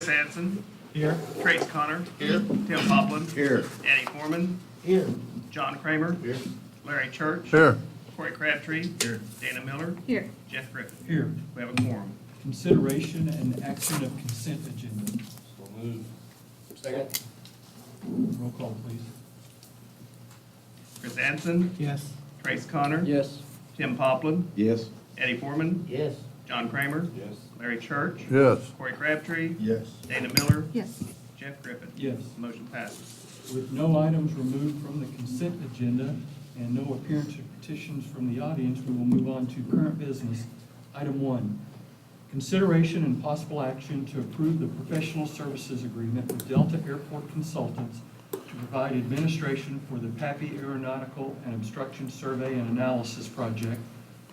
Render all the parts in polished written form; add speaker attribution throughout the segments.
Speaker 1: Hanson.
Speaker 2: Here.
Speaker 1: Trace Connor.
Speaker 2: Here.
Speaker 1: Tim Poplin.
Speaker 2: Here.
Speaker 1: Eddie Foreman.
Speaker 2: Here.
Speaker 1: John Kramer.
Speaker 2: Here.
Speaker 1: Larry Church.
Speaker 3: Here.
Speaker 1: Corey Crabtree.
Speaker 2: Here.
Speaker 1: Dana Miller.
Speaker 4: Here.
Speaker 1: Jeff Griffin.
Speaker 5: Here.
Speaker 1: We have a quorum.
Speaker 5: Consideration and action of consent agenda.
Speaker 2: So moved. Second.
Speaker 5: Roll call, please.
Speaker 1: Chris Hanson.
Speaker 2: Yes.
Speaker 1: Trace Connor.
Speaker 2: Yes.
Speaker 1: Tim Poplin.
Speaker 2: Yes.
Speaker 1: Eddie Foreman.
Speaker 2: Yes.
Speaker 1: John Kramer.
Speaker 2: Yes.
Speaker 1: Larry Church.
Speaker 3: Yes.
Speaker 1: Corey Crabtree.
Speaker 2: Yes.
Speaker 1: Dana Miller.
Speaker 4: Yes.
Speaker 1: Jeff Griffin.
Speaker 5: Yes.
Speaker 1: Motion passes.
Speaker 5: With no items removed from the consent agenda and no appearance of petitions from the audience, we will move on to current business. Item 1, consideration and possible action to approve the professional services agreement with Delta Airport Consultants to provide administration for the PAPI Aeronautical and Obstruction Survey and Analysis Project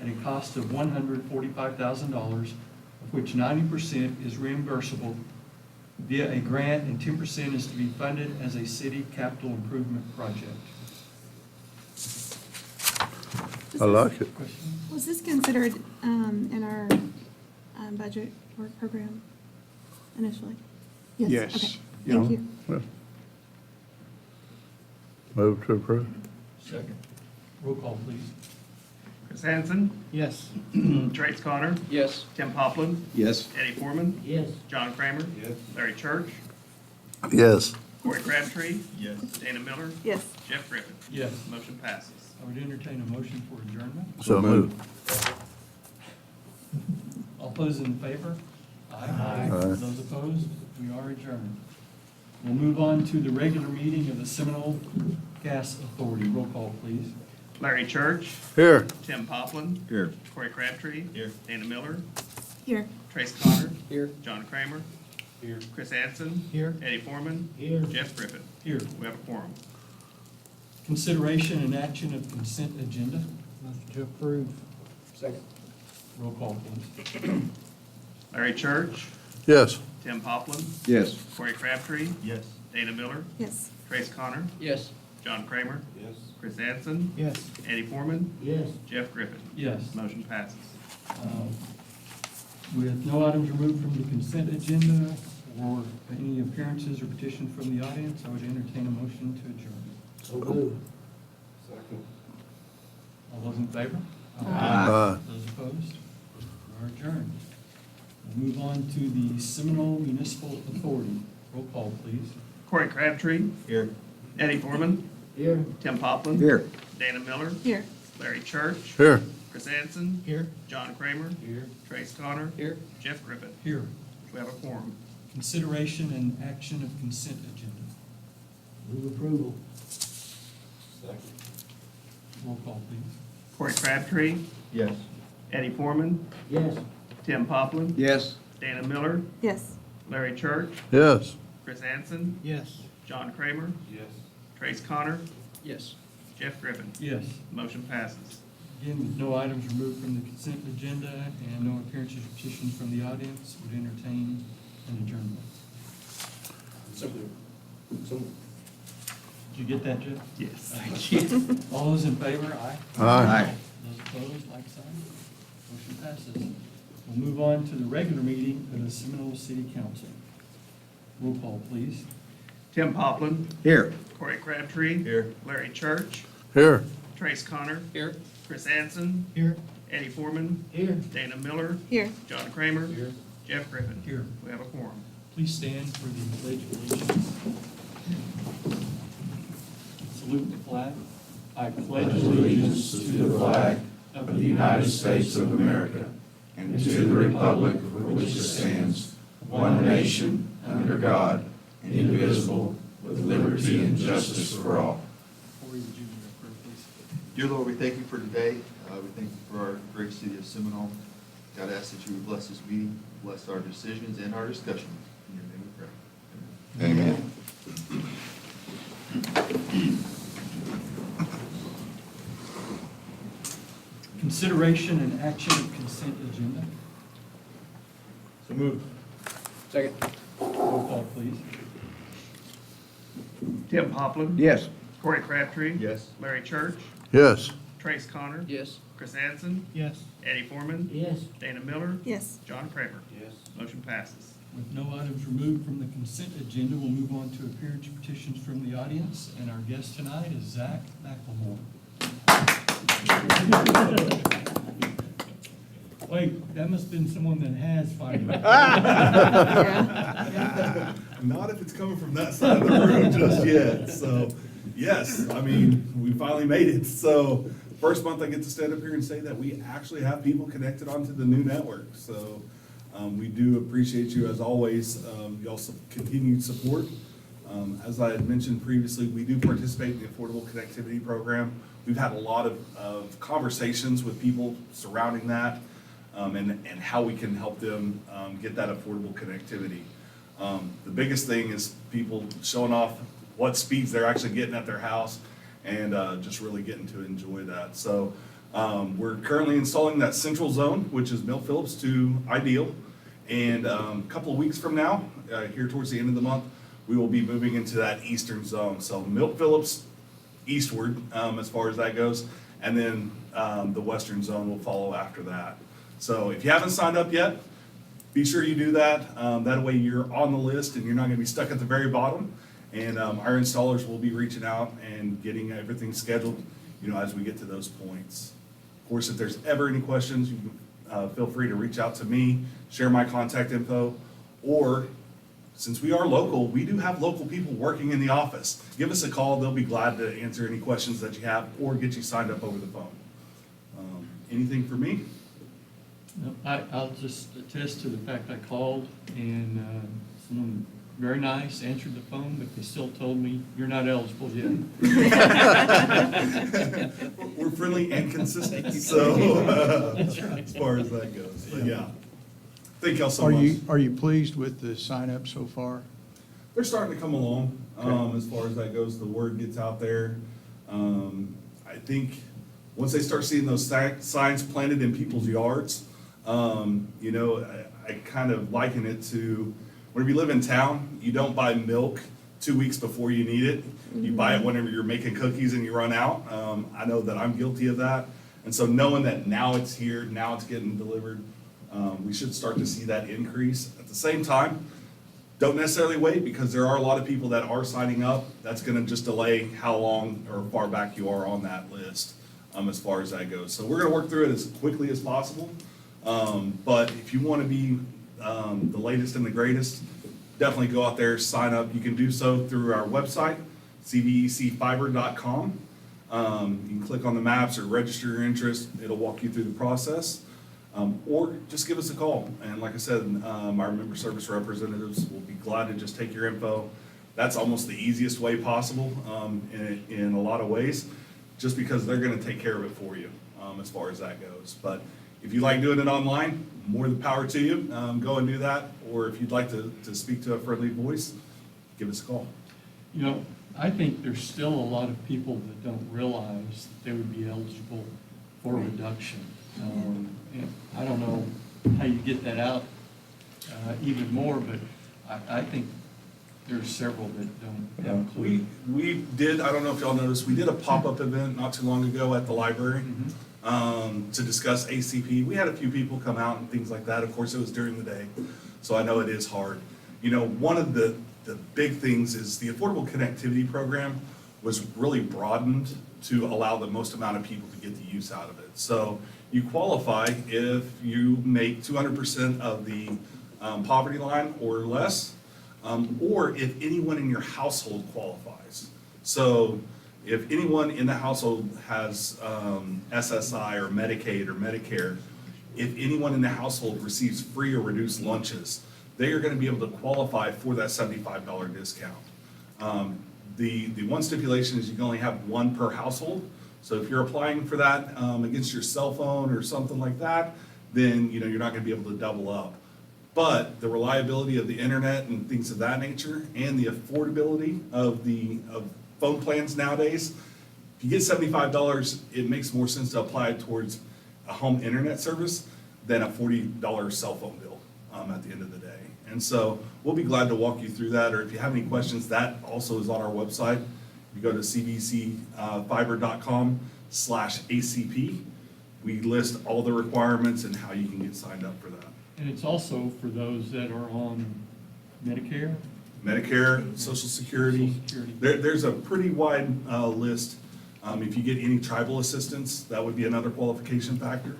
Speaker 5: at a cost of $145,000, of which 90% is reimbursable via a grant and 10% is to be funded as a city capital improvement project.
Speaker 3: I like it.
Speaker 5: Question?
Speaker 4: Was this considered in our budget work program initially?
Speaker 3: Yes.
Speaker 4: Okay,
Speaker 3: Yeah.
Speaker 4: thank you.
Speaker 3: Move to approve.
Speaker 5: Second. Roll call, please.
Speaker 1: Chris Hanson.
Speaker 2: Yes.
Speaker 1: Trace Connor.
Speaker 2: Yes.
Speaker 1: Tim Poplin.
Speaker 2: Yes.
Speaker 1: Eddie Foreman.
Speaker 2: Yes.
Speaker 1: John Kramer.
Speaker 2: Yes.
Speaker 1: Larry Church.
Speaker 3: Yes.
Speaker 1: Corey Crabtree.
Speaker 2: Yes.
Speaker 1: Dana Miller.
Speaker 4: Yes.
Speaker 1: Jeff Griffin.
Speaker 5: Yes.
Speaker 1: Motion passes.
Speaker 5: I would entertain a motion for adjournment.
Speaker 3: So moved.
Speaker 5: All those in favor?
Speaker 2: Aye.
Speaker 5: Those opposed? We are adjourned. We'll move on to the regular meeting of the Seminole Gas Authority. Roll call, please.
Speaker 1: Larry Church.
Speaker 3: Here.
Speaker 1: Tim Poplin.
Speaker 2: Here.
Speaker 1: Corey Crabtree.
Speaker 2: Here.
Speaker 1: Dana Miller.
Speaker 4: Here.
Speaker 1: Trace Connor.
Speaker 2: Here.
Speaker 1: John Kramer.
Speaker 2: Here.
Speaker 1: Chris Hanson.
Speaker 2: Here.
Speaker 1: Eddie Foreman.
Speaker 2: Here.
Speaker 1: Jeff Griffin.
Speaker 5: Here.
Speaker 1: We have a quorum.
Speaker 5: Consideration and action of consent agenda.
Speaker 2: Motion to approve. Second.
Speaker 5: Roll call, please.
Speaker 1: Larry Church.
Speaker 3: Yes.
Speaker 1: Tim Poplin.
Speaker 2: Yes.
Speaker 1: Corey Crabtree.
Speaker 2: Yes.
Speaker 1: Dana Miller.
Speaker 4: Yes.
Speaker 1: Trace Connor.
Speaker 2: Yes.
Speaker 1: John Kramer.
Speaker 2: Yes.
Speaker 1: Chris Hanson.
Speaker 2: Yes.
Speaker 1: Eddie Foreman.
Speaker 2: Yes.
Speaker 1: Jeff Griffin.
Speaker 5: Yes.
Speaker 1: Motion passes.
Speaker 5: With no items removed from the consent agenda or any appearances or petitions from the audience, I would entertain a motion to adjourn.
Speaker 2: So moved. Second.
Speaker 5: All those in favor?
Speaker 3: Aye.
Speaker 5: Those opposed? We are adjourned. We'll move on to the Seminole Municipal Authority. Roll call, please.
Speaker 1: Corey Crabtree.
Speaker 2: Here.
Speaker 1: Eddie Foreman.
Speaker 2: Here.
Speaker 1: Tim Poplin.
Speaker 2: Here.
Speaker 1: Dana Miller.
Speaker 4: Here.
Speaker 1: Larry Church.
Speaker 3: Here.
Speaker 1: Chris Hanson.
Speaker 2: Here.
Speaker 1: John Kramer.
Speaker 2: Here.
Speaker 1: Trace Connor.
Speaker 2: Here.
Speaker 1: Jeff Griffin.
Speaker 5: Here.
Speaker 1: We have a quorum.
Speaker 5: Consideration and action of consent agenda.
Speaker 2: Move approval. Second.
Speaker 5: Roll call, please.
Speaker 1: Corey Crabtree.
Speaker 2: Yes.
Speaker 1: Eddie Foreman.
Speaker 2: Yes.
Speaker 1: Tim Poplin.
Speaker 2: Yes.
Speaker 1: Dana Miller.
Speaker 4: Yes.
Speaker 1: Larry Church.
Speaker 3: Yes.
Speaker 1: Chris Hanson.
Speaker 2: Yes.
Speaker 1: John Kramer.
Speaker 2: Yes.
Speaker 1: Trace Connor.
Speaker 2: Yes.
Speaker 1: Jeff Griffin.
Speaker 5: Yes.
Speaker 1: Motion passes.
Speaker 5: Again, with no items removed from the consent agenda and no appearances or petitions from the audience, would entertain an adjournment.
Speaker 2: So.
Speaker 5: Did you get that, Jeff?
Speaker 1: Yes.
Speaker 5: Thank you. All those in favor, aye.
Speaker 3: Aye.
Speaker 5: Those opposed, like sign. Motion passes. We'll move on to the regular meeting of the Seminole City Council. Roll call, please.
Speaker 1: Tim Poplin.
Speaker 2: Here.
Speaker 1: Corey Crabtree.
Speaker 2: Here.
Speaker 1: Larry Church.
Speaker 3: Here.
Speaker 1: Trace Connor.
Speaker 2: Here.
Speaker 1: Chris Hanson.
Speaker 2: Here.
Speaker 1: Eddie Foreman.
Speaker 2: Here.
Speaker 1: Dana Miller.
Speaker 4: Here.
Speaker 1: John Kramer.
Speaker 2: Here.
Speaker 1: Jeff Griffin.
Speaker 5: Here.
Speaker 1: We have a quorum.
Speaker 5: Please stand for the pledge of allegiance. Salute the flag. I pledge
Speaker 6: allegiance to the flag of the United States of America and to the republic for which it stands, one nation, under God, indivisible, with liberty and justice for all.
Speaker 5: Corey, would you refer, please?
Speaker 7: Dear Lord, we thank you for today. We thank you for our great city of Seminole. God, I ask that you would bless this meeting, bless our decisions and our discussions. In your name we pray.
Speaker 6: Amen.
Speaker 5: Consideration and action of consent agenda.
Speaker 2: So moved. Second.
Speaker 5: Roll call, please.
Speaker 1: Tim Poplin.
Speaker 2: Yes.
Speaker 1: Corey Crabtree.
Speaker 7: Yes.
Speaker 1: Larry Church.
Speaker 3: Yes.
Speaker 1: Trace Connor.
Speaker 2: Yes.
Speaker 1: Chris Hanson.
Speaker 2: Yes.
Speaker 1: Eddie Foreman.
Speaker 2: Yes.
Speaker 1: Dana Miller.
Speaker 4: Yes.
Speaker 1: John Kramer.
Speaker 2: Yes.
Speaker 1: Motion passes.
Speaker 5: With no items removed from the consent agenda, we'll move on to appearance petitions from the audience. And our guest tonight is Zach McLemore. Wait, that must have been someone that has finally.
Speaker 8: Not if it's coming from that side of the room just yet. So, yes, I mean, we finally made it. So, first month I get to stand up here and say that we actually have people connected onto the new network. So, we do appreciate you as always, y'all's continued support. As I had mentioned previously, we do participate in the Affordable Connectivity Program. We've had a lot of conversations with people surrounding that, and how we can help them get that affordable connectivity. The biggest thing is people showing off what speeds they're actually getting at their house, and just really getting to enjoy that. So we're currently installing that central zone, which is Milt Phillips to Ideal. And a couple of weeks from now, here towards the end of the month, we will be moving into that eastern zone. So Milt Phillips eastward, as far as that goes, and then the western zone will follow after that. So if you haven't signed up yet, be sure you do that. That way you're on the list and you're not gonna be stuck at the very bottom. And our installers will be reaching out and getting everything scheduled, as we get to those points. Of course, if there's ever any questions, you can feel free to reach out to me, share my contact info, or since we are local, we do have local people working in the office. Give us a call, they'll be glad to answer any questions that you have or get you signed up over the phone. Anything for me?
Speaker 5: No, I'll just attest to the fact I called and someone very nice answered the phone, but they still told me, you're not eligible yet.
Speaker 8: We're friendly and consistent, so
Speaker 5: That's right.
Speaker 8: as far as that goes, but yeah. Thank y'all so much.
Speaker 3: Are you pleased with the sign up so far?
Speaker 8: They're starting to come along, as far as that goes, the word gets out there. I think once they start seeing those signs planted in people's yards, I kind of liken it to, whenever you live in town, you don't buy milk 2 weeks before you need it. You buy it whenever you're making cookies and you run out. I know that I'm guilty of that. And so knowing that now it's here, now it's getting delivered, we should start to see that increase. At the same time, don't necessarily wait, because there are a lot of people that are signing up. That's gonna just delay how long or far back you are on that list, as far as that goes. So we're gonna work through it as quickly as possible. But if you wanna be the latest and the greatest, definitely go out there, sign up. You can do so through our website, cvecfiber.com. You can click on the maps or register your interest. It'll walk you through the process. Or just give us a call. And like I said, our member service representatives will be glad to just take your info. That's almost the easiest way possible, in a lot of ways, just because they're gonna take care of it for you, as far as that goes. But if you like doing it online, more the power to you. Go and do that. Or if you'd like to speak to a friendly voice, give us a call.
Speaker 5: I think there's still a lot of people that don't realize that they would be eligible for a reduction. And I don't know how you get that out even more, but I think there's several that don't have a clue.
Speaker 8: We did, I don't know if y'all noticed, we did a pop-up event not too long ago at the library to discuss ACP. We had a few people come out and things like that. Of course, it was during the day, so I know it is hard. One of the big things is the Affordable Connectivity Program was really broadened to allow the most amount of people to get the use out of it. So you qualify if you make 200% of the poverty line or less, or if anyone in your household qualifies. So if anyone in the household has SSI or Medicaid or Medicare, if anyone in the household receives free or reduced lunches, they are going to be able to qualify for that $75 discount. The one stipulation is you can only have one per household. So if you're applying for that against your cell phone or something like that, then you're not going to be able to double up. But the reliability of the internet and things of that nature, and the affordability of phone plans nowadays, if you get $75, it makes more sense to apply it towards a home internet service than a $40 cell phone bill at the end of the day. And so we'll be glad to walk you through that, or if you have any questions, that also is on our website. You go to cvcfiber.com/ACP. We list all the requirements and how you can get signed up for that.
Speaker 5: And it's also for those that are on Medicare?
Speaker 8: Medicare, Social Security.
Speaker 5: Social Security.
Speaker 8: There's a pretty wide list. If you get any tribal assistance, that would be another qualification factor.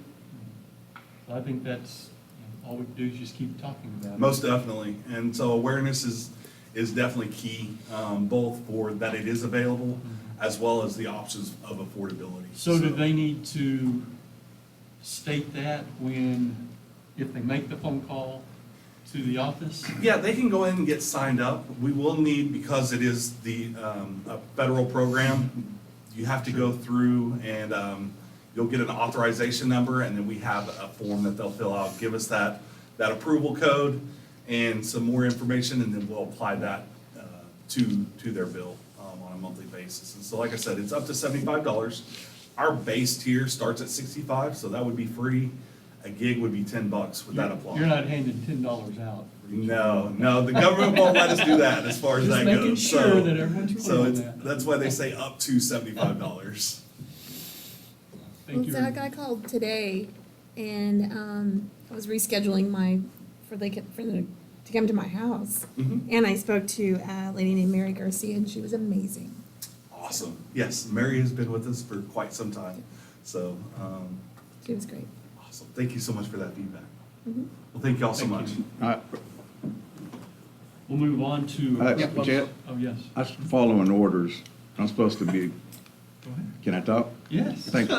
Speaker 5: I think that's, all we do is just keep talking about it.
Speaker 8: Most definitely. And so awareness is definitely key, both for that it is available as well as the options of affordability.
Speaker 5: So do they need to state that if they make the phone call to the office?
Speaker 8: Yeah, they can go in and get signed up. We will need, because it is a federal program, you have to go through and you'll get an authorization number, and then we have a form that they'll fill out, give us that approval code and some more information, and then we'll apply that to their bill on a monthly basis. And so, like I said, it's up to $75. Our base tier starts at $65, so that would be free. A gig would be $10 with that applied.
Speaker 5: You're not handing $10 out.
Speaker 8: No, the government won't let us do that as far as
Speaker 5: Just
Speaker 8: that
Speaker 5: making
Speaker 8: goes.
Speaker 5: sure
Speaker 8: So-
Speaker 5: that everyone's
Speaker 8: So
Speaker 5: clear on
Speaker 8: it's,
Speaker 5: that.
Speaker 8: that's why they say up to $75.
Speaker 5: Thank
Speaker 9: Well,
Speaker 5: you.
Speaker 9: Zach, I called today and I was rescheduling for them to come to my house.
Speaker 8: Mhm.
Speaker 9: And I spoke to a lady named Mary Garcia, and she was amazing.
Speaker 8: Awesome. Yes, Mary has been with us for quite some time. So,
Speaker 9: She was great.
Speaker 8: awesome. Thank you so much for that feedback.
Speaker 9: Mhm.
Speaker 8: Well, thank you all so
Speaker 5: Thank
Speaker 8: much.
Speaker 5: you. We'll move on to.
Speaker 6: Chet?
Speaker 5: Oh, yes.
Speaker 6: I was following orders. I'm supposed to be,
Speaker 5: Go ahead.
Speaker 6: can I talk?
Speaker 5: Yes.
Speaker 6: Thank you.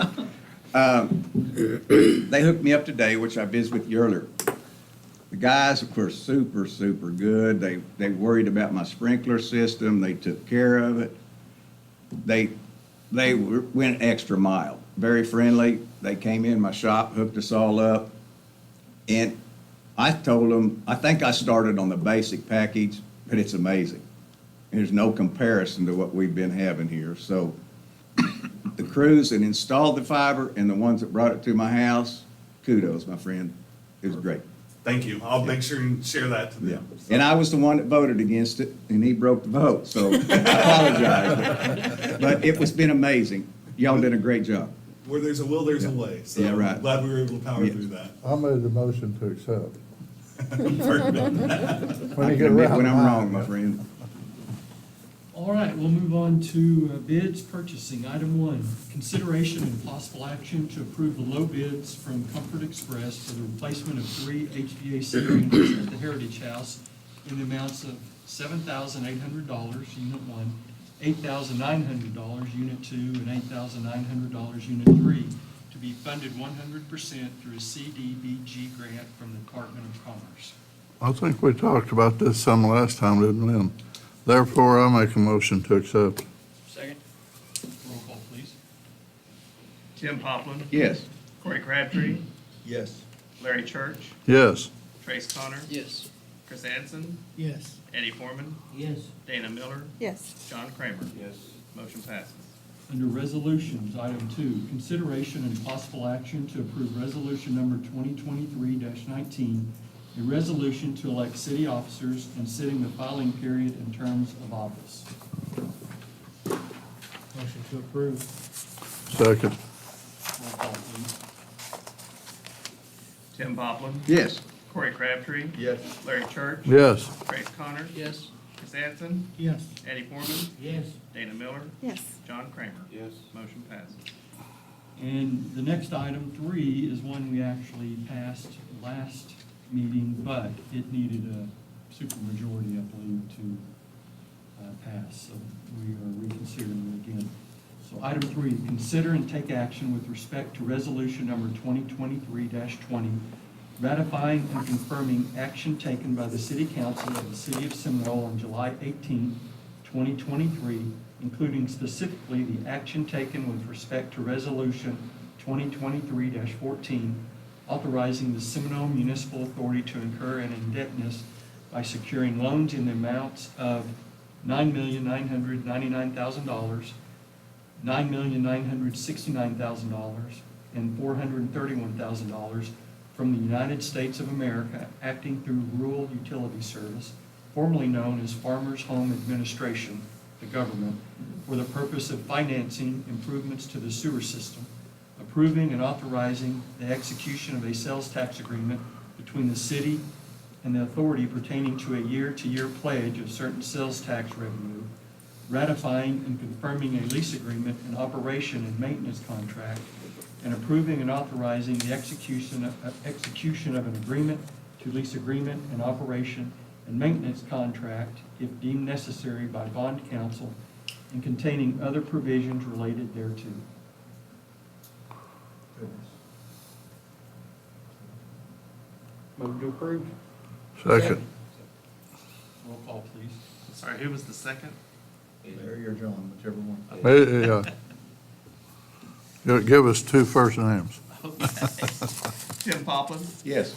Speaker 6: They hooked me up today, which I visited with you earlier. The guys were super, super good. They worried about my sprinkler system. They took care of it. They went extra mile. Very friendly. They came in my shop, hooked us all up. And I told them, I think I started on the basic package, but it's amazing. There's no comparison to what we've been having here. So the crews that installed the fiber and the ones that brought it to my house, kudos, my friend. It was great.
Speaker 8: Thank you. I'll make sure and share that to them. So-
Speaker 6: And I was the one that voted against it, and he broke the vote, so I apologize. But it was been amazing. Y'all did a great job.
Speaker 8: Where there's a will, there's a way. So
Speaker 6: Yeah, right.
Speaker 8: I'm glad we were able to power
Speaker 6: Yeah.
Speaker 8: through that.
Speaker 10: I made the motion to accept.
Speaker 8: Perfect.
Speaker 10: When
Speaker 6: I
Speaker 10: you
Speaker 6: can
Speaker 10: get
Speaker 6: admit
Speaker 10: around.
Speaker 6: when I'm wrong, my friend.
Speaker 5: All right, we'll move on to bids purchasing. Item 1, consideration and possible action to approve the low bids from Comfort Express for the replacement of 3 HVAC units at the Heritage House in the amounts of $7,800, Unit 1, $8,900, Unit 2, and $8,900, Unit 3, to be funded 100% through a CDBG grant from the Department of Commerce.
Speaker 10: I think we talked about this some last time, didn't we? Therefore, I make a motion to accept.
Speaker 2: Second?
Speaker 5: Roll call, please.
Speaker 1: Tim Poplin.
Speaker 6: Yes.
Speaker 1: Corey Crabtree.
Speaker 7: Yes.
Speaker 1: Larry Church.
Speaker 10: Yes.
Speaker 1: Trace Connor.
Speaker 2: Yes.
Speaker 1: Chris Anson.
Speaker 2: Yes.
Speaker 1: Eddie Foreman.
Speaker 2: Yes.
Speaker 1: Dana Miller.
Speaker 9: Yes.
Speaker 1: John Kramer.
Speaker 2: Yes.
Speaker 1: Motion passes.
Speaker 5: Under resolutions, item 2, consideration and possible action to approve resolution number 2023-19, a resolution to elect city officers and setting the filing period and terms of office.
Speaker 2: Motion to approve.
Speaker 10: Second.
Speaker 5: Roll call, please.
Speaker 1: Tim Poplin.
Speaker 6: Yes.
Speaker 1: Corey Crabtree.
Speaker 7: Yes.
Speaker 1: Larry Church.
Speaker 10: Yes.
Speaker 1: Trace Connor.
Speaker 2: Yes.
Speaker 1: Chris Anson.
Speaker 2: Yes.
Speaker 1: Eddie Foreman.
Speaker 2: Yes.
Speaker 1: Dana Miller.
Speaker 9: Yes.
Speaker 1: John Kramer.
Speaker 2: Yes.
Speaker 1: Motion passes.
Speaker 5: And the next item, 3, is one we actually passed last meeting, but it needed a supermajority, I believe, to pass, so we are reconsidering it again. So item 3, consider and take action with respect to resolution number 2023-20, ratifying and confirming action taken by the City Council of the City of Seminole on July 18, 2023, including specifically the action taken with respect to resolution 2023-14, authorizing the Seminole Municipal Authority to incur an indebtedness by securing loans in the amounts of $9,999,000, $9,969,000, and $431,000 from the United States of America, acting through Rural Utility Service, formerly known as Farmers Home Administration, the government, for the purpose of financing improvements to the sewer system, approving and authorizing the execution of a sales tax agreement between the city and the authority pertaining to a year-to-year pledge of certain sales tax revenue, ratifying and confirming a lease agreement and operation and maintenance contract, and approving and authorizing the execution of an agreement to lease agreement and operation and maintenance contract if deemed necessary by bond counsel, and containing other provisions related thereto.
Speaker 2: Move to approve.
Speaker 10: Second.
Speaker 5: Roll call, please.
Speaker 1: Sorry, who was the second?
Speaker 2: Larry or John, whichever one.
Speaker 10: Give us two first names.
Speaker 1: Tim Poplin,
Speaker 6: Yes.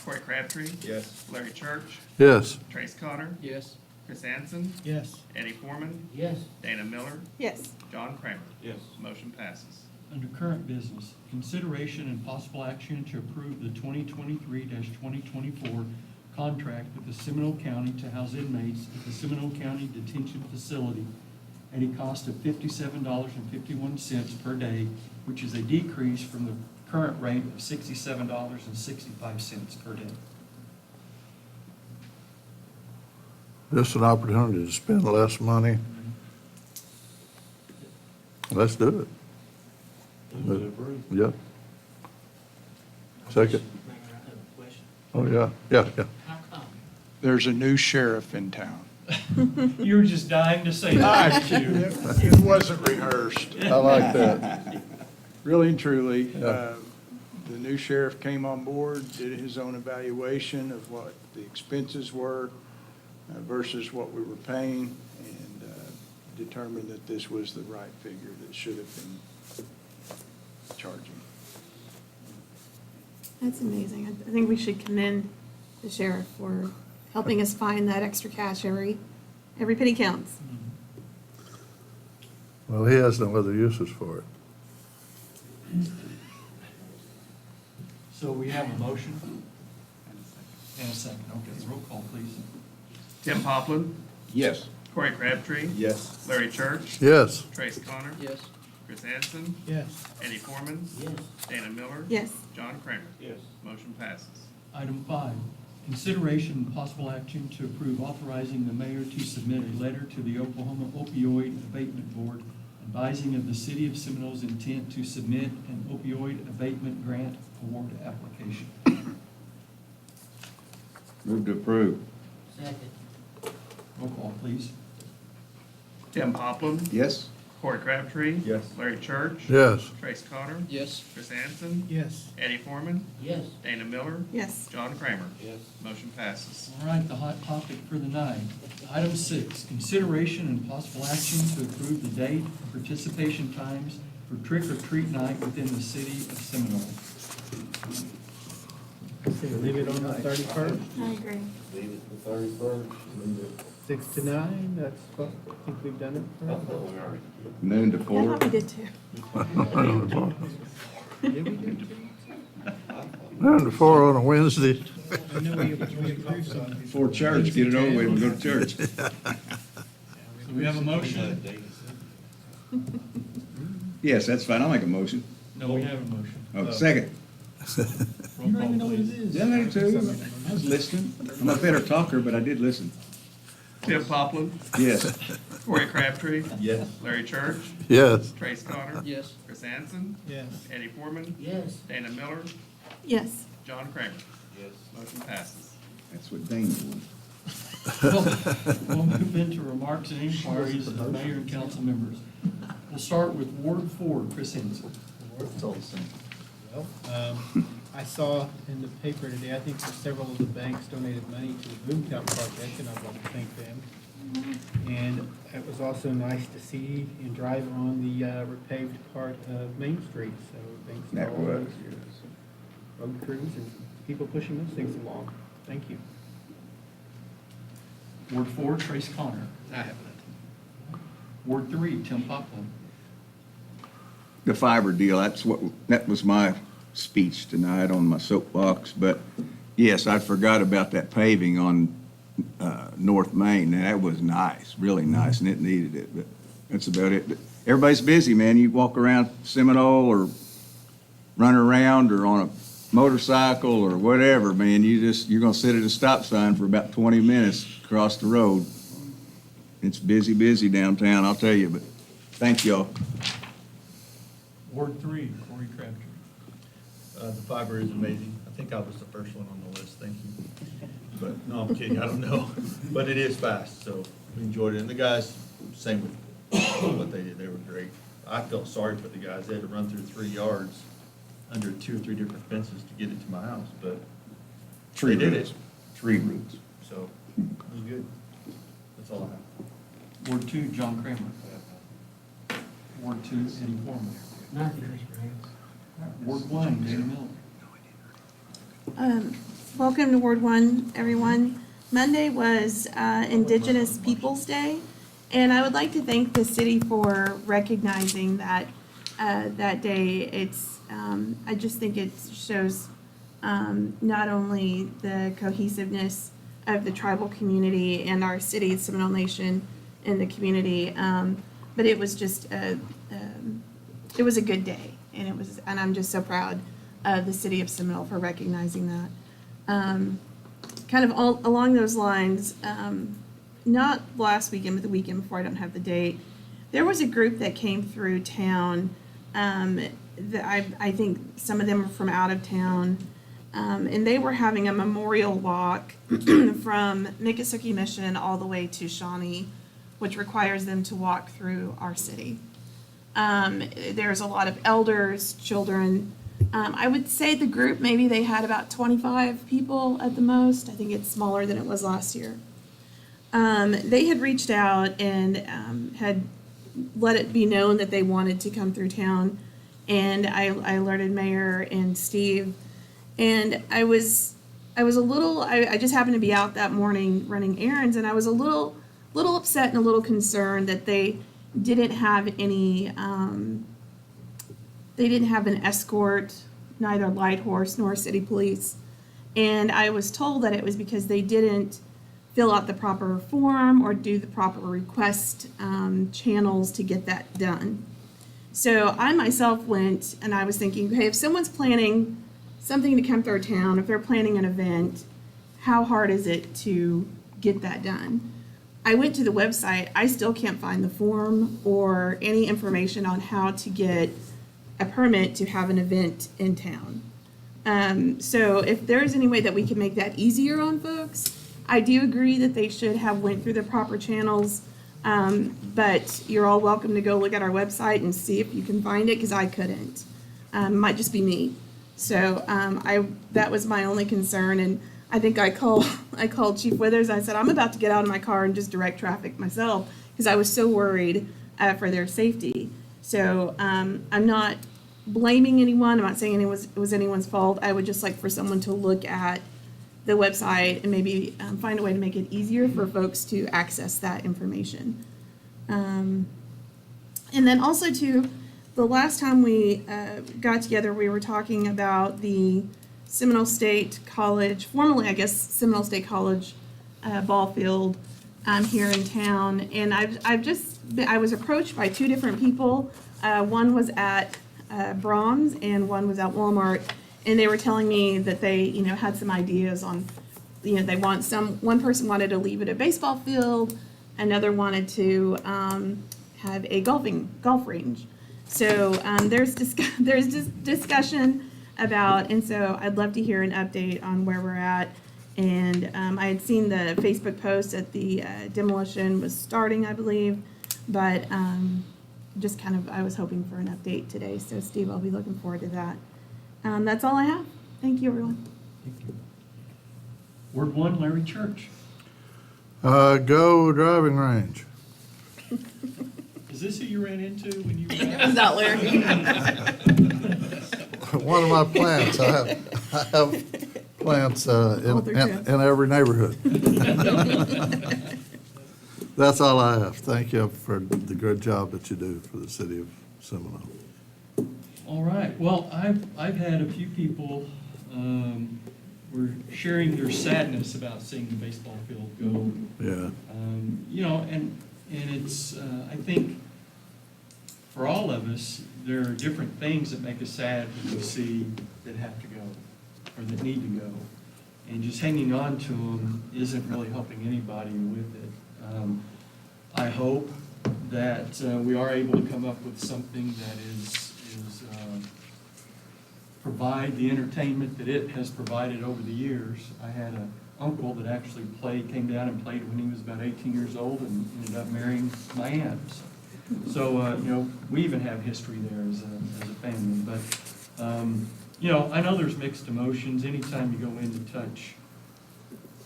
Speaker 1: Corey Crabtree,
Speaker 8: Yes.
Speaker 1: Larry Church,
Speaker 10: Yes.
Speaker 1: Trace Connor,
Speaker 2: Yes.
Speaker 1: Chris Anson,
Speaker 2: Yes.
Speaker 1: Eddie Foreman,
Speaker 2: Yes.
Speaker 1: Dana Miller,
Speaker 4: Yes.
Speaker 1: John Kramer.
Speaker 8: Yes.
Speaker 1: Motion passes.
Speaker 5: Under current business, consideration and possible action to approve the 2023-2024 contract with the Seminole County to house inmates at the Seminole County Detention Facility at a cost of $57.51 per day, which is a decrease from the current rate of $67.65 per day.
Speaker 10: Just an opportunity to spend less money. Let's do it. Yeah. Second. Oh, yeah, yeah.
Speaker 3: There's a new sheriff in town.
Speaker 5: You were just dying to say that, weren't you?
Speaker 3: It wasn't rehearsed.
Speaker 10: I like that.
Speaker 3: Really and truly,
Speaker 10: Yeah.
Speaker 3: the new sheriff came on board, did his own evaluation of what the expenses were versus what we were paying, and determined that this was the right figure that should have been charging.
Speaker 4: That's amazing. I think we should commend the sheriff for helping us find that extra cash every penny counts.
Speaker 10: Well, he has no other uses for it.
Speaker 5: So we have a motion and a second. Okay, roll call, please.
Speaker 1: Tim Poplin,
Speaker 6: Yes.
Speaker 1: Corey Crabtree,
Speaker 8: Yes.
Speaker 1: Larry Church,
Speaker 10: Yes.
Speaker 1: Trace Connor,
Speaker 2: Yes.
Speaker 1: Chris Anson,
Speaker 2: Yes.
Speaker 1: Eddie Foreman,
Speaker 2: Yes.
Speaker 1: Dana Miller,
Speaker 4: Yes.
Speaker 1: John Kramer.
Speaker 8: Yes.
Speaker 1: Motion passes.
Speaker 5: Item 5, consideration and possible action to approve authorizing the mayor to submit a letter to the Oklahoma Opioid Abatement Board advising of the city of Seminole's intent to submit an opioid abatement grant award application.
Speaker 6: Move to approve.
Speaker 2: Second.
Speaker 5: Roll call, please.
Speaker 1: Tim Poplin,
Speaker 6: Yes.
Speaker 1: Corey Crabtree.
Speaker 8: Yes.
Speaker 1: Larry Church.
Speaker 10: Yes.
Speaker 1: Trace Connor.
Speaker 2: Yes.
Speaker 1: Chris Anson.
Speaker 2: Yes.
Speaker 1: Eddie Foreman.
Speaker 2: Yes.
Speaker 1: Dana Miller.
Speaker 4: Yes.
Speaker 1: John Kramer.
Speaker 2: Yes.
Speaker 1: Motion passes.
Speaker 5: All right, the hot topic for the night. Item 6, consideration and possible action to approve the date and participation times for trick or treat night within the city of Seminole.
Speaker 2: Leave it on the 31st,
Speaker 4: I agree.
Speaker 11: Leave it the 31st, leave it.
Speaker 2: 6 to 9, that's what, I think we've done it
Speaker 11: I thought
Speaker 2: for.
Speaker 11: we already did.
Speaker 6: Noon to
Speaker 4: I
Speaker 6: 4.
Speaker 4: thought we did too.
Speaker 2: Did we do it?
Speaker 10: 9 to 4 on a Wednesday.
Speaker 2: I know we approved something.
Speaker 6: Before church, get it over with and go to church.
Speaker 5: So we have a motion?
Speaker 6: Yes, that's fine. I'll make a motion.
Speaker 5: No, we have a motion.
Speaker 6: Oh, second.
Speaker 5: Roll call, please.
Speaker 6: Yeah, I do too. I was listening. I'm a better talker, but I did listen.
Speaker 1: Tim Poplin,
Speaker 6: Yes.
Speaker 1: Corey Crabtree.
Speaker 8: Yes.
Speaker 1: Larry Church.
Speaker 10: Yes.
Speaker 1: Trace Connor.
Speaker 2: Yes.
Speaker 1: Chris Anson.
Speaker 2: Yes.
Speaker 1: Eddie Foreman.
Speaker 2: Yes.
Speaker 1: Dana Miller.
Speaker 4: Yes.
Speaker 1: John Kramer.
Speaker 11: Yes.
Speaker 1: Motion passes.
Speaker 6: That's what Dane wanted.
Speaker 5: We'll move into remarks and inquiries of the mayor and council members. We'll start with Ward 4, Chris Henson.
Speaker 2: Well, I saw in the paper today, I think several of the banks donated money to the Boomtown project, and I want to thank them. And it was also nice to see and drive on the repaved part of Main Street, so thanks to
Speaker 6: That
Speaker 2: all
Speaker 6: was,
Speaker 2: those road crews and people pushing those things along. Thank you.
Speaker 5: Ward 4, Trace Connor.
Speaker 2: I have
Speaker 5: Ward 3, Tim Poplin.
Speaker 6: the fiber deal, that was my speech tonight on my soapbox, but yes, I forgot about that paving on North Main. That was nice, really nice, and it needed it, but that's about it. But everybody's busy, man. You walk around Seminole or run around or on a
Speaker 12: motorcycle or whatever, man, you're gonna sit at a stop sign for about 20 minutes across the road. It's busy downtown, I'll tell you, but thank y'all.
Speaker 5: Ward 3, Corey Crabtree.
Speaker 13: The fiber is amazing. I think I was the first one on the list, thank you. But, no, I'm kidding, I don't know. But it is fast, so we enjoyed it. And the guys, same with what they did, they were great. I felt sorry for the guys. They had to run through 3 yards under 2 or 3 different fences to get it to my house, but they did it.
Speaker 12: Tree roots.
Speaker 13: So, it was good. That's all I have.
Speaker 5: Ward 2, John Kramer. Ward 2, Eddie Foreman. Ward 1, Dana Miller.
Speaker 4: Welcome to Ward 1, everyone. Monday was Indigenous Peoples' Day, and I would like to thank the city for recognizing that day. I just think it shows not only the cohesiveness of the tribal community and our city, Seminole Nation, in the community, but it was just it was a good day, and I'm just so proud of the city of Seminole for recognizing that. Kind of all along those lines, not last weekend, but the weekend before, I don't have the date, there was a group that came through town, that I think some of them were from out of town, and they were having a memorial walk from Miccosukee Mission all the way to Shawnee, which requires them to walk through our city. There's a lot of elders, children. I would say the group, maybe they had about 25 people at the most. I think it's smaller than it was last year. They had reached out and had let it be known that they wanted to come through town. And I alerted Mayor and Steve. And I was a little, I just happened to be out that morning running errands, and I was a little upset and a little concerned that they didn't have any, they didn't have an escort, neither Light Horse nor city police. And I was told that it was because they didn't fill out the proper form or do the proper request channels to get that done. So I myself went and I was thinking, hey, if someone's planning something to come through town, if they're planning an event, how hard is it to get that done? I went to the website. I still can't find the form or any information on how to get a permit to have an event in town. So if there is any way that we can make that easier on folks, I do agree that they should have went through the proper channels. But you're all welcome to go look at our website and see if you can find it, because I couldn't. Might just be me. So that was my only concern, and I think I called Chief Withers. I said, I'm about to get out of my car and just direct traffic myself, because I was so worried for their safety. So I'm not blaming anyone. I'm not saying it was anyone's fault. I would just like for someone to look at the website and maybe find a way to make it easier for folks to access that information. And then also too, the last time we got together, we were talking about the Seminole State College, formerly I guess Seminole State College ball field here in town. And I was approached by 2 different people. One was at Brahms and one was at Walmart. And they were telling me that they, had some ideas on, they want one person wanted to leave it a baseball field, another wanted to have a golf range. So there's just discussion about, and so I'd love to hear an update on where we're at. And I had seen the Facebook post that the demolition was starting, I believe, but just kind of, I was hoping for an update today. So Steve, I'll be looking forward to that. That's all I have. Thank you, everyone.
Speaker 5: Thank you. Ward 1, Larry Church.
Speaker 10: Go driving range.
Speaker 5: Is this who you ran into when you were
Speaker 4: It was not Larry.
Speaker 10: One of my plants, I have plants in every neighborhood. That's all I have. Thank you for the good job that you do for the city of Seminole.
Speaker 5: All right. Well, I've had a few people were sharing their sadness about seeing the baseball field go.
Speaker 10: Yeah.
Speaker 5: And it's I think for all of us, there are different things that make us sad when we see that have to go. or that need to go. And just hanging on to them isn't really helping anybody with it. I hope that we are able to come up with something that is provide the entertainment that it has provided over the years. I had an uncle that actually came down and played when he was about 18 years old and ended up marrying my aunt. So, we even have history there as a family. But, I know there's mixed emotions. Anytime you go in to touch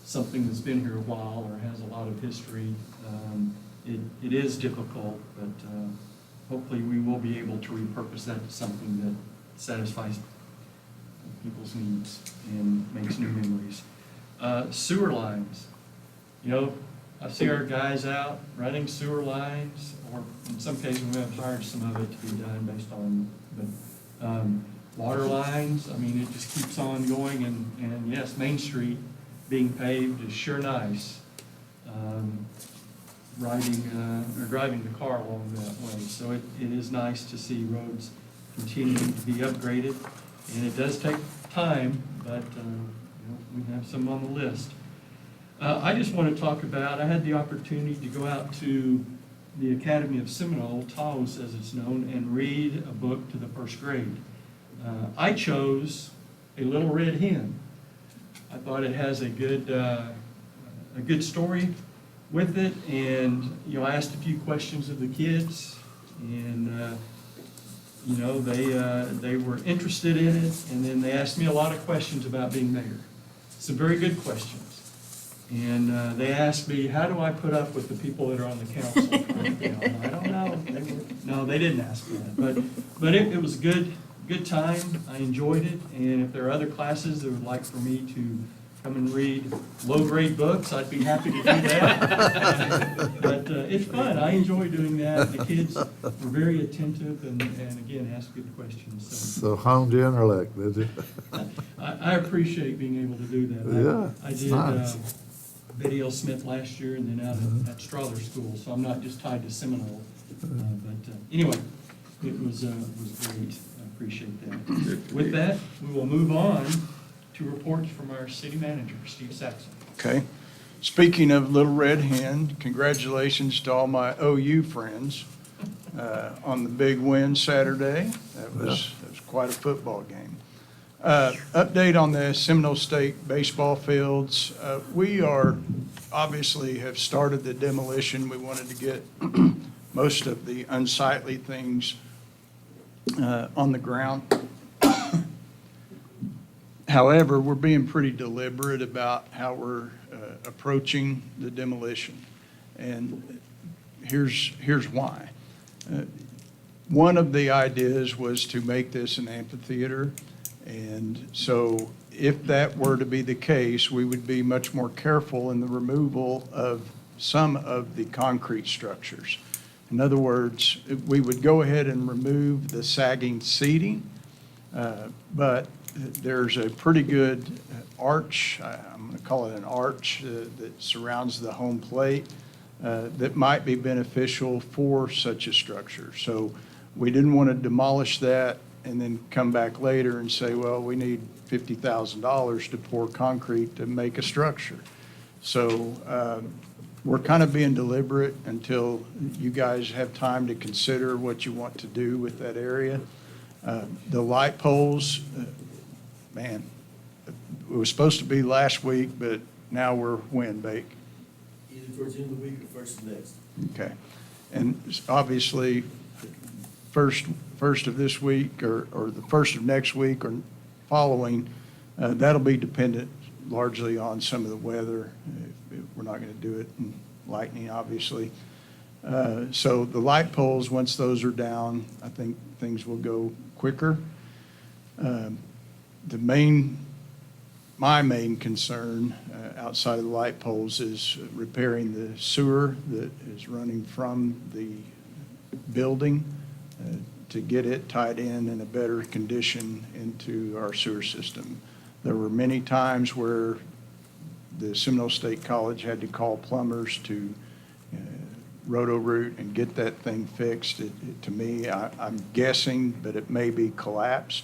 Speaker 5: something that's been here a while or has a lot of history, it is difficult, but hopefully we will be able to repurpose that to something that satisfies people's needs and makes new memories. Sewer lines. I see our guys out running sewer lines, or in some cases we have hired some of it to be done based on, but water lines, it just keeps on going, and yes, Main Street being paved is sure nice. Driving the car along that way. So it is nice to see roads continuing to be upgraded, and it does take time, but we have some on the list. I just want to talk about, I had the opportunity to go out to the Academy of Seminole, Taos as it's known, and read a book to the first grade. I chose A Little Red Hen. I thought it has a good story with it, and I asked a few questions of the kids, and they were interested in it, and then they asked me a lot of questions about being mayor. Some very good questions. And they asked me, how do I put up with the people that are on the council? I don't know. They didn't ask me that. But it was a good time. I enjoyed it. And if there are other classes that would like for me to come and read low-grade books, I'd be happy to do that. But it's fun. I enjoy doing that. The kids were very attentive and again, asked good questions.
Speaker 10: So honed in or like, did you?
Speaker 5: I appreciate being able to do that.
Speaker 10: Yeah,
Speaker 5: I
Speaker 10: it's
Speaker 5: did
Speaker 10: nice.
Speaker 5: Betty L. Smith last year and then out at Strother School, so I'm not just tied to Seminole. But anyway, it was great. I appreciate that. With that, we will move on to reports from our city manager, Steve Saxon.
Speaker 3: Okay. Speaking of Little Red Hen, congratulations to all my OU friends on the big win Saturday. That was quite a football game. Update on the Seminole State baseball fields. We obviously have started the demolition. We wanted to get most of the unsightly things on the ground. However, we're being pretty deliberate about how we're approaching the demolition. And here's why. One of the ideas was to make this an amphitheater. And so if that were to be the case, we would be much more careful in the removal of some of the concrete structures. In other words, we would go ahead and remove the sagging seating, but there's a pretty good arch, I'm going to call it an arch, that surrounds the home plate that might be beneficial for such a structure. So we didn't want to demolish that and then come back later and say, well, we need $50,000 to pour concrete to make a structure. So we're kind of being deliberate until you guys have time to consider what you want to do with that area. The light poles, man, it was supposed to be last week, but now we're when, Bake?
Speaker 11: Either towards the end of the week or first of next.
Speaker 3: Okay. And obviously, first of this week or the first of next week or following, that'll be dependent largely on some of the weather. If we're not going to do it in lightning, obviously. So the light poles, once those are down, I think things will go quicker. My main concern outside of the light poles is repairing the sewer that is running from the building to get it tied in a better condition into our sewer system. There were many times where the Seminole State College had to call plumbers to Roto-Root and get that thing fixed. To me, I'm guessing, but it may be collapsed.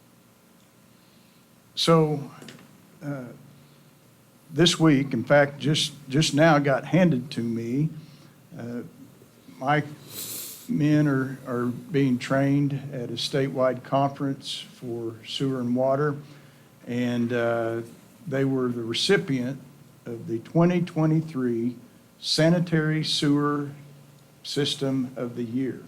Speaker 3: So, this week, in fact, just now got handed to me, my men are being trained at a statewide conference for sewer and water, and they were the recipient of the 2023 Sanitary Sewer System of the Year.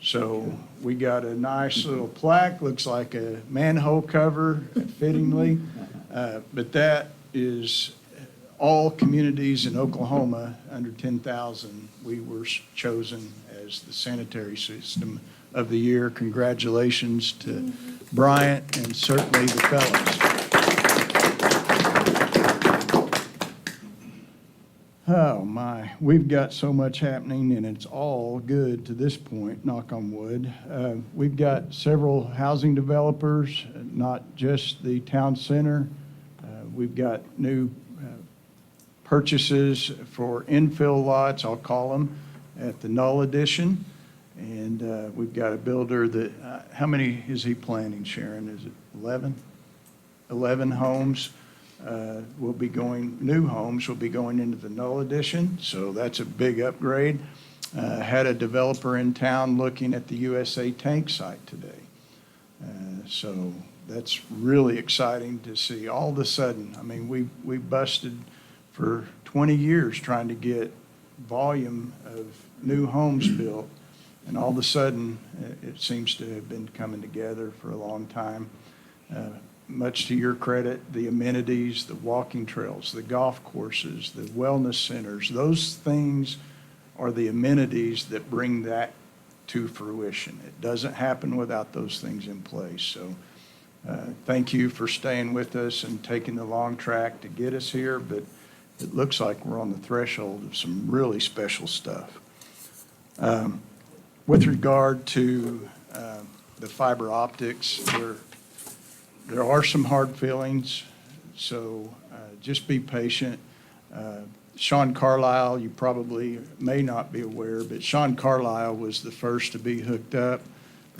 Speaker 3: So we got a nice little plaque, looks like a manhole cover fittingly, but that is all communities in Oklahoma under 10,000. We were chosen as the Sanitary System of the Year. Congratulations to Bryant and certainly the fellows. Oh, my. We've got so much happening, and it's all good to this point, knock on wood. We've got several housing developers, not just the town center. We've got new purchases for infill lots, I'll call them, at the Null Edition. And we've got a builder that, how many is he planning, Sharon? Is it 11? 11 homes. Will be going, new homes will be going into the Null Edition, so that's a big upgrade. Had a developer in town looking at the USA Tank site today. So that's really exciting to see. All of a sudden, I mean, we busted for 20 years trying to get volume of new homes built, and all of a sudden, it seems to have been coming together for a long time. Much to your credit, the amenities, the walking trails, the golf courses, the wellness centers, those things are the amenities that bring that to fruition. It doesn't happen without those things in place. So thank you for staying with us and taking the long track to get us here, but it looks like we're on the threshold of some really special stuff. With regard to the fiber optics, there are some hard feelings, so just be patient. Sean Carlisle, you probably may not be aware, but Sean Carlisle was the first to be hooked up.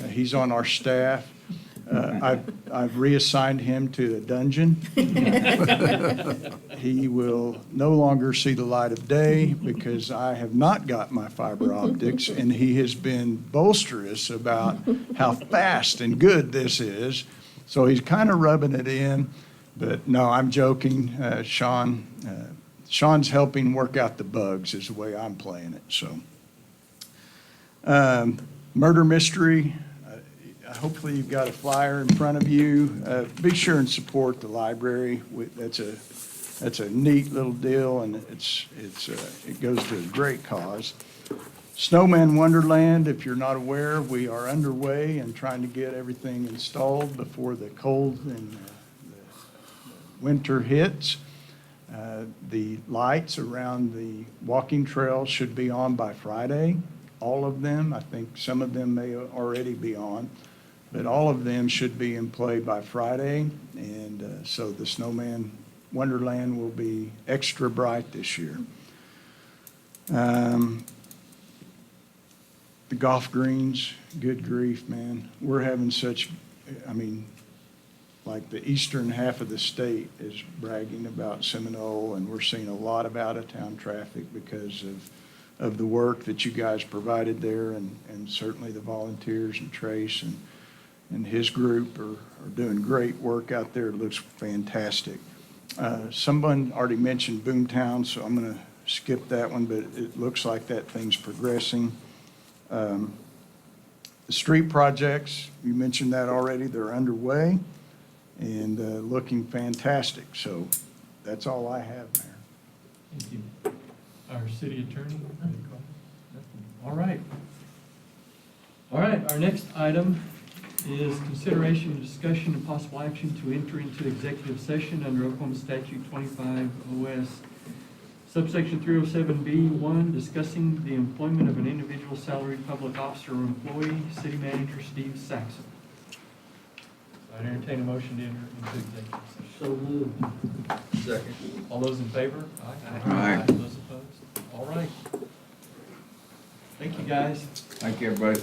Speaker 3: He's on our staff. I've reassigned him to a dungeon. He will no longer see the light of day because I have not got my fiber optics, and he has been boisterous about how fast and good this is. So he's kind of rubbing it in, but no, I'm joking. Sean's helping work out the bugs is the way I'm playing it. So, murder mystery. Hopefully you've got a flyer in front of you. Be sure and support the library. That's a neat little deal, and it goes to a great cause. Snowman Wonderland, if you're not aware, we are underway and trying to get everything installed before the cold and the winter hits. The lights around the walking trail should be on by Friday, all of them. I think some of them may already be on, but all of them should be in play by Friday. And so the Snowman Wonderland will be extra bright this year. The golf greens, good grief, man. We're having such, I mean, like the eastern half of the state is bragging about Seminole, and we're seeing a lot of out-of-town traffic because of the work that you guys provided there, and certainly the volunteers and Trace and his group are doing great work out there. It looks fantastic. Someone already mentioned Boomtown, so I'm going to skip that one, but it looks like that thing's progressing. The street projects, you mentioned that already, they're underway and looking fantastic. So that's all I have, Mayor.
Speaker 5: Thank you. Our city attorney? All right. All right, our next item is consideration and discussion and possible action to enter into executive session under Oklahoma Statute 25 OS subsection 307B1, discussing the employment of an individual salaried public officer or employee, city manager Steve Saxon. I entertain a motion to enter into executive session.
Speaker 11: So moved.
Speaker 13: Second.
Speaker 5: All those in favor?
Speaker 12: Aye.
Speaker 5: Those opposed? All right. Thank you, guys.
Speaker 12: Thank you, everybody.